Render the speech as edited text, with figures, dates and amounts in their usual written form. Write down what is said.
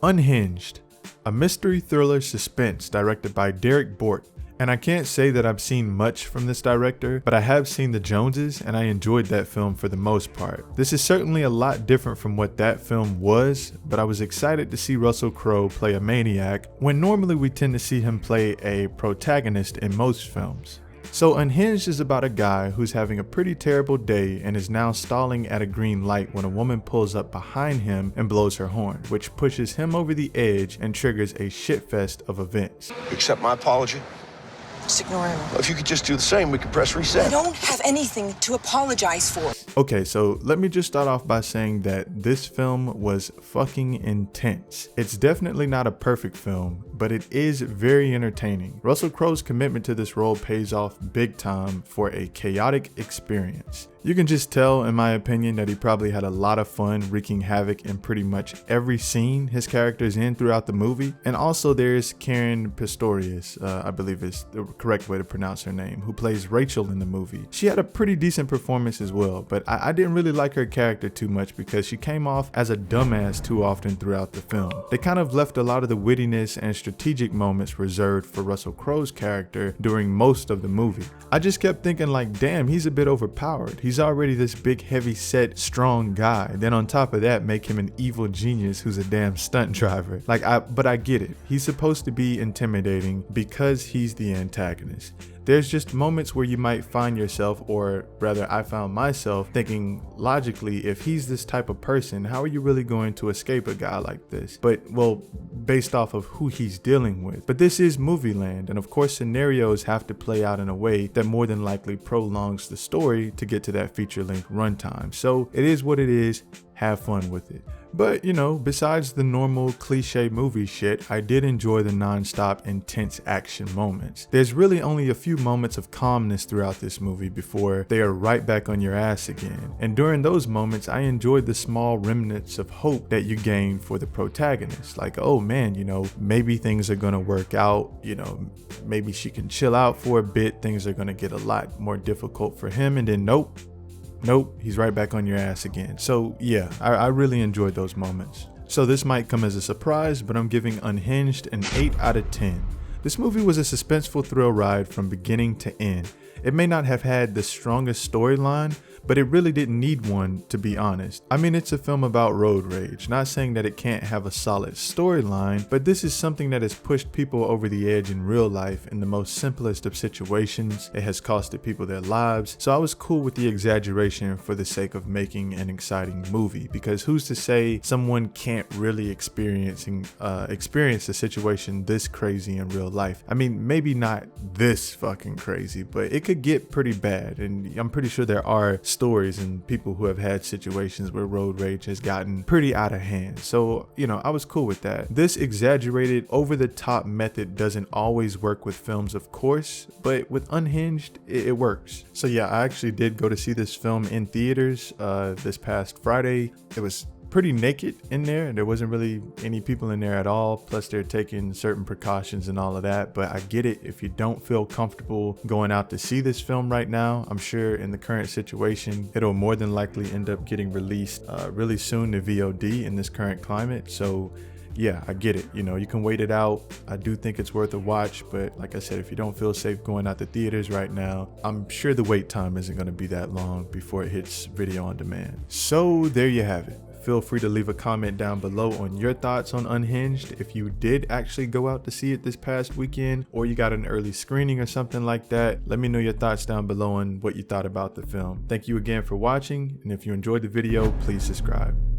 Unhinged, a mystery thriller suspense directed by Derrick Borte. And I can't say that I've seen much from this director, but I have seen The Joneses and I enjoyed that film for the most part. This is certainly a lot different from what that film was, but I was excited to see Russell Crowe play a maniac when normally we tend to see him play a protagonist in most films. So Unhinged is about a guy who's having a pretty terrible day and is now stalling at a green light when a woman pulls up behind him and blows her horn, which pushes him over the edge and triggers a shitfest of events. Accept my apology? Just ignore him. Well, if you could just do the same, we could press reset. I don't have anything to apologize for. Okay, so let me just start off by saying that this film was fucking intense. It's definitely not a perfect film, but it is very entertaining. Russell Crowe's commitment to this role pays off big time for a chaotic experience. You can just tell, in my opinion, that he probably had a lot of fun wreaking havoc in pretty much every scene his character is in throughout the movie. And also there's Karen Pistorius, I believe is the correct way to pronounce her name, who plays Rachel in the movie. She had a pretty decent performance as well, but I didn't really like her character too much because she came off as a dumbass too often throughout the film. They kind of left a lot of the wittiness and strategic moments reserved for Russell Crowe's character during most of the movie. I just kept thinking like, damn, he's a bit overpowered. He's already this big, heavy set, strong guy. Then on top of that, make him an evil genius who's a damn stunt driver. But I get it. He's supposed to be intimidating because he's the antagonist. There's just moments where you might find yourself, or rather I found myself, thinking logically, if he's this type of person, how are you really going to escape a guy like this? But, well, based off of who he's dealing with. But this is movie land, and of course scenarios have to play out in a way that more than likely prolongs the story to get to that feature-length runtime. So it is what it is. Have fun with it. But, you know, besides the normal cliche movie shit, I did enjoy the non-stop intense action moments. There's really only a few moments of calmness throughout this movie before they are right back on your ass again. And during those moments, I enjoyed the small remnants of hope that you gain for the protagonist. Like, oh man, you know, maybe things are gonna work out, you know, maybe she can chill out for a bit, things are gonna get a lot more difficult for him, and then nope, he's right back on your ass again. So yeah, I really enjoyed those moments. So this might come as a surprise, but I'm giving Unhinged an 8 out of 10. This movie was a suspenseful thrill ride from beginning to end. It may not have had the strongest storyline, but it really didn't need one, to be honest. I mean, it's a film about road rage, not saying that it can't have a solid storyline, but this is something that has pushed people over the edge in real life in the most simplest of situations. It has costed people their lives, so I was cool with the exaggeration for the sake of making an exciting movie, because who's to say someone can't really experience a situation this crazy in real life? I mean, maybe not this fucking crazy, but it could get pretty bad, and I'm pretty sure there are stories and people who have had situations where road rage has gotten pretty out of hand. So, you know, I was cool with that. This exaggerated, over-the-top method doesn't always work with films, of course, but with Unhinged, it works. So yeah, I actually did go to see this film in theaters this past Friday. It was pretty naked in there. There wasn't really any people in there at all. Plus they're taking certain precautions and all of that. But I get it. If you don't feel comfortable going out to see this film right now, I'm sure in the current situation, it'll more than likely end up getting released really soon to VOD in this current climate. So yeah, I get it. You know, you can wait it out. I do think it's worth a watch, but like I said, if you don't feel safe going out to theaters right now, I'm sure the wait time isn't going to be that long before it hits video on demand. So there you have it. Feel free to leave a comment down below on your thoughts on Unhinged. If you did actually go out to see it this past weekend, or you got an early screening or something like that, let me know your thoughts down below on what you thought about the film. Thank you again for watching, and if you enjoyed the video, please subscribe.